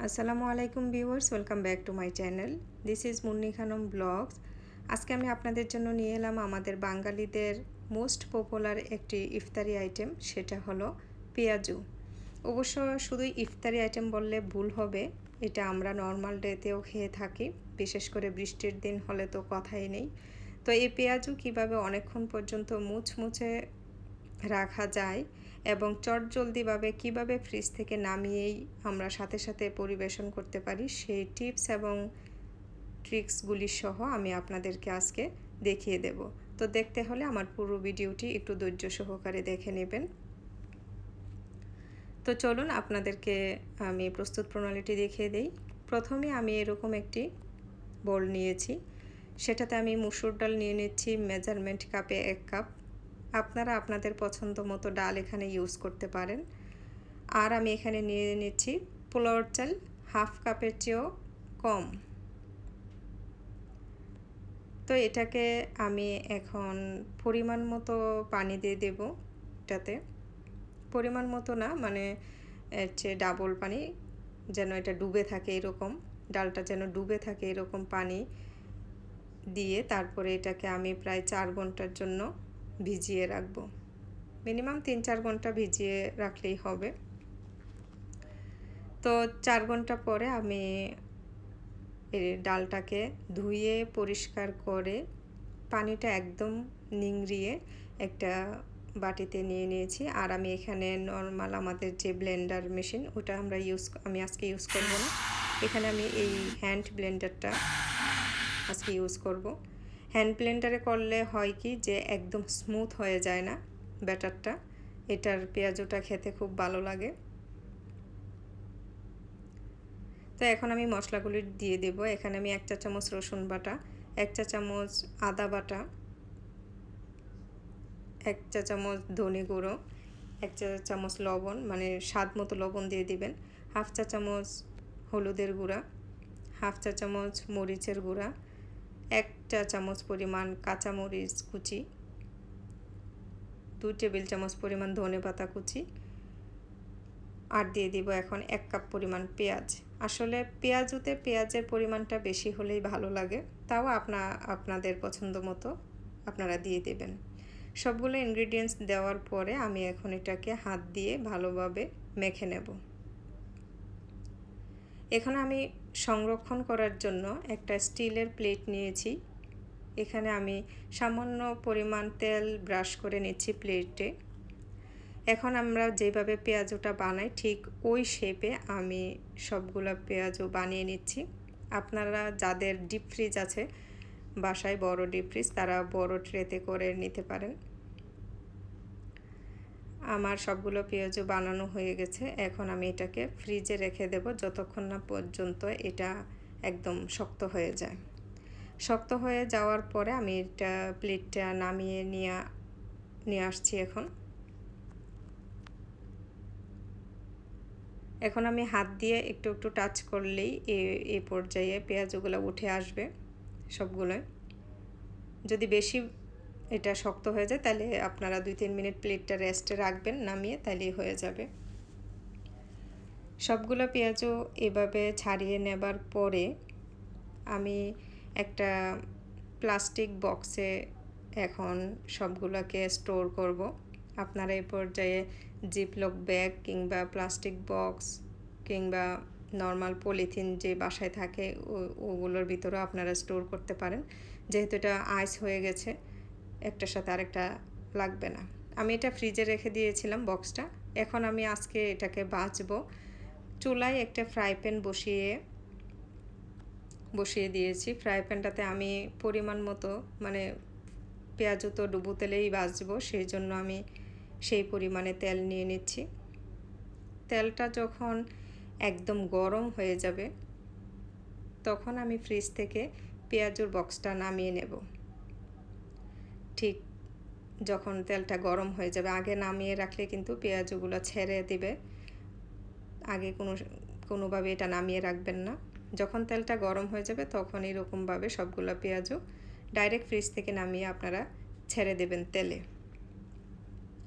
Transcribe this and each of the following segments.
আসসালামু আলাইকুম viewers, welcome back to my channel. This is Munni Khanam vlogs. আজকে আমি আপনাদের জন্য নিয়ে এলাম আমাদের বাঙালিদের মোস্ট পপুলার একটি ইফতারি আইটেম, সেটা হলো পেঁয়াজু। অবশ্য শুধু ইফতারি আইটেম বললে ভুল হবে, এটা আমরা নর্মাল ডেতেও খেয়ে থাকি, বিশেষ করে বৃষ্টির দিন হলে তো কথাই নেই। তো এই পেঁয়াজু কীভাবে অনেকক্ষণ পর্যন্ত মুচমুচে রাখা যায় এবং চটজলদিভাবে কিভাবে ফ্রিজ থেকে নামিয়েই আমরা সাথে সাথে পরিবেশন করতে পারি, সেই টিপস এবং ট্রিক্সগুলি সহ আমি আপনাদেরকে আজকে দেখিয়ে দেব। তো দেখতে হলে আমার পুরো ভিডিওটি একটু ধৈর্য সহকারে দেখে নেবেন। তো চলুন আপনাদেরকে আমি প্রস্তুত প্রণালীটি দেখিয়ে দেই। প্রথমে আমি এরকম একটি বোল নিয়েছি, সেটাতে আমি মুসুর ডাল নিয়ে নিচ্ছি মেজারমেন্ট কাপে 1 কাপ। আপনারা আপনাদের পছন্দ মতো ডাল এখানে ইউজ করতে পারেন। আর আমি এখানে নিয়ে নিচ্ছি পোলাওর চাল হাফ কাপের চেয়েও কম। তো এটাকে আমি এখন পরিমাণ মতো পানি দিয়ে দেব। এটাতে পরিমাণ মতো না, মানে এর চেয়ে ডাবল পানি, যেন এটা ডুবে থাকে এরকম, ডালটা যেন ডুবে থাকে এরকম পানি দিয়ে তারপরে এটাকে আমি প্রায় 4 ঘন্টার জন্য ভিজিয়ে রাখবো। মিনিমাম 3-4 ঘন্টা ভিজিয়ে রাখলেই হবে। তো 4 ঘন্টা পরে আমি এই ডালটাকে ধুয়ে পরিষ্কার করে পানিটা একদম নিংড়িয়ে একটা বাটিতে নিয়ে নিয়েছি। আর আমি এখানে নর্মাল আমাদের যে ব্লেন্ডার মেশিন, ওটা আমি আজকে ইউজ করব না। এখানে আমি এই হ্যান্ড ব্লেন্ডারটা আজকে ইউজ করব। হ্যান্ড ব্লেন্ডারে করলে হয় কি যে একদম স্মুথ হয়ে যায় না ব্যাটারটা, এটার পেঁয়াজুটা খেতে খুব ভালো লাগে। তো এখন আমি মশলাগুলি দিয়ে দেব। এখানে আমি 1 চা চামচ রসুন বাটা, 1 চা চামচ আদা বাটা, 1 চা চামচ ধনে গুঁড়ো, 1 চা চামচ লবণ, মানে স্বাদ মতো লবণ দিয়ে দিবেন, হাফ চা চামচ হলুদের গুঁড়া, হাফ চা চামচ মরিচের গুঁড়া, 1 চা চামচ পরিমাণ কাঁচামরিচ কুচি, 2 টেবিল চামচ পরিমাণ ধনে পাতা কুচি, আর দিয়ে দিব এখন 1 কাপ পরিমাণ পেঁয়াজ। আসলে পেঁয়াজুতে পেঁয়াজের পরিমাণটা বেশি হলেই ভালো লাগে, তাও আপনাদের পছন্দ মতো আপনারা দিয়ে দেবেন। সবগুলো ইনগ্রিডিয়েন্টস দেওয়ার পরে আমি এখন এটাকে হাত দিয়ে ভালোভাবে মেখে নেব। এখানে আমি সংরক্ষণ করার জন্য একটা স্টিলের প্লেট নিয়েছি। এখানে আমি সামান্য পরিমাণ তেল ব্রাশ করে নিচ্ছি প্লেটে। এখন আমরা যেভাবে পেঁয়াজুটা বানাই ঠিক ওই শেপে আমি সবগুলো পেঁয়াজু বানিয়ে নিচ্ছি। আপনারা যাদের ডিপ ফ্রিজ আছে বাসায়, বড় ডিপ ফ্রিজ, তারা বড় ট্রেতে করে নিতে পারেন। আমার সবগুলো পেঁয়াজু বানানো হয়ে গেছে। এখন আমি এটাকে ফ্রিজে রেখে দেব যতক্ষণ না পর্যন্ত এটা একদম শক্ত হয়ে যায়। শক্ত হয়ে যাওয়ার পরে আমি এটা প্লেটটা নামিয়ে নিয়ে আসছি। এখন আমি হাত দিয়ে একটু একটু টাচ করলেই এই পর্যায়ে পেঁয়াজগুলো উঠে আসবে সবগুলোই। যদি বেশি এটা শক্ত হয়ে যায় তাহলে আপনারা 2-3 মিনিট প্লেটটা রেস্টে রাখবেন নামিয়ে, তাহলেই হয়ে যাবে। সবগুলো পেঁয়াজও এভাবে ছাড়িয়ে নেবার পরে আমি একটা প্লাস্টিক বক্সে এখন সবগুলোকে স্টোর করব। আপনারা এই পর্যায়ে জিপলক ব্যাগ কিংবা প্লাস্টিক বক্স কিংবা নর্মাল পলিথিন যে বাসায় থাকে ওগুলোর ভিতরেও আপনারা স্টোর করতে পারেন, যেহেতু এটা আইস হয়ে গেছে, একটার সাথে আরেকটা লাগবে না। আমি এটা ফ্রিজে রেখে দিয়েছিলাম বক্সটা। এখন আমি আজকে এটাকে ভাজবো। চুলায় একটা ফ্রাই প্যান বসিয়ে দিয়েছি। ফ্রাই প্যানটাতে আমি পরিমাণ মতো, মানে পেঁয়াজু তো ডুবো তেলেই ভাজবো, সেই জন্য আমি সেই পরিমাণে তেল নিয়ে নিচ্ছি। তেলটা যখন একদম গরম হয়ে যাবে তখন আমি ফ্রিজ থেকে পেঁয়াজুর বক্সটা নামিয়ে নেব। ঠিক যখন তেলটা গরম হয়ে যাবে, আগে নামিয়ে রাখলে কিন্তু পেঁয়াজগুলো ছেড়ে দিবে, আগে কোনোভাবে এটা নামিয়ে রাখবেন না। যখন তেলটা গরম হয়ে যাবে তখন এরকমভাবে সবগুলো পেঁয়াজু ডাইরেক্ট ফ্রিজ থেকে নামিয়ে আপনারা ছেড়ে দেবেন তেলে।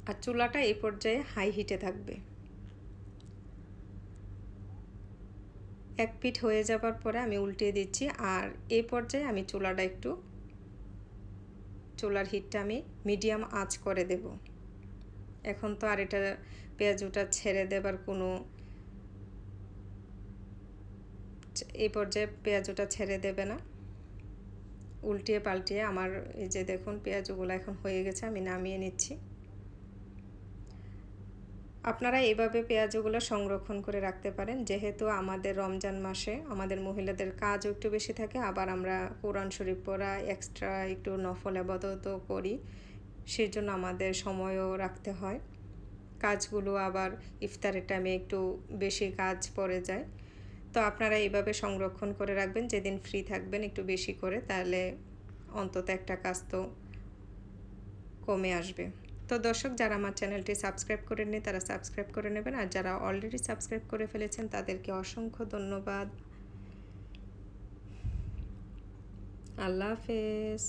আর চুলাটা এই পর্যায়ে হাই হিটে থাকবে। এক পিঠ হয়ে যাবার পরে আমি উল্টিয়ে দিচ্ছি। আর এই পর্যায়ে আমি চুলার হিটটা আমি মিডিয়াম আঁচ করে দেব। এখন তো আর এটা পেঁয়াজটা ছেড়ে দেবার কোনো, এই পর্যায়ে পেঁয়াজটা ছেড়ে দেবে না। উল্টিয়ে পাল্টিয়ে আমার এই যে দেখুন পেঁয়াজগুলো এখন হয়ে গেছে, আমি নামিয়ে নিচ্ছি। আপনারা এইভাবে পেঁয়াজগুলো সংরক্ষণ করে রাখতে পারেন, যেহেতু আমাদের রমজান মাসে আমাদের মহিলাদের কাজও একটু বেশি থাকে, আবার আমরা কোরআন শরীফ পড়া এক্সট্রা একটু নফল ইবাদত করি, সেই জন্য আমাদের সময়ও রাখতে হয়। কাজগুলো আবার ইফতারের টাইমে একটু বেশি কাজ পড়ে যায়। তো আপনারা এইভাবে সংরক্ষণ করে রাখবেন, যেদিন ফ্রি থাকবেন একটু বেশি করে, তাহলে অন্তত একটা কাজ তো কমে আসবে। তো দর্শক, যারা আমার চ্যানেলটি সাবস্ক্রাইব করেননি তারা সাবস্ক্রাইব করে নেবেন, আর যারা অলরেডি সাবস্ক্রাইব করে ফেলেছেন তাদেরকে অসংখ্য ধন্যবাদ। আল্লাহ হাফেজ।